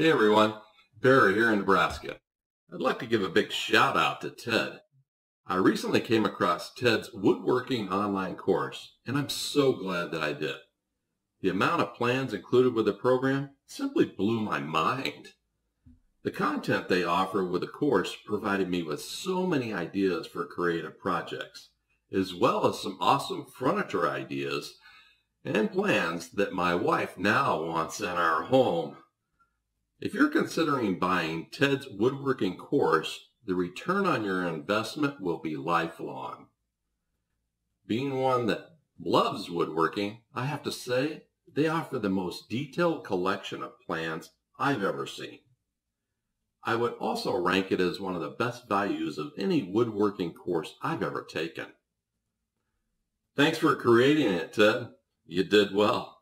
Hey everyone, Barry here in Nebraska. I'd like to give a big shout out to Ted. I recently came across Ted's woodworking online course, and I'm so glad that I did. The amount of plans included with the program simply blew my mind. The content they offer with the course provided me with so many ideas for creative projects, as well as some awesome furniture ideas and plans that my wife now wants in our home. If you're considering buying Ted's woodworking course, the return on your investment will be lifelong. Being one that loves woodworking, I have to say they offer the most detailed collection of plans I've ever seen. I would also rank it as one of the best values of any woodworking course I've ever taken. Thanks for creating it, Ted. You did well.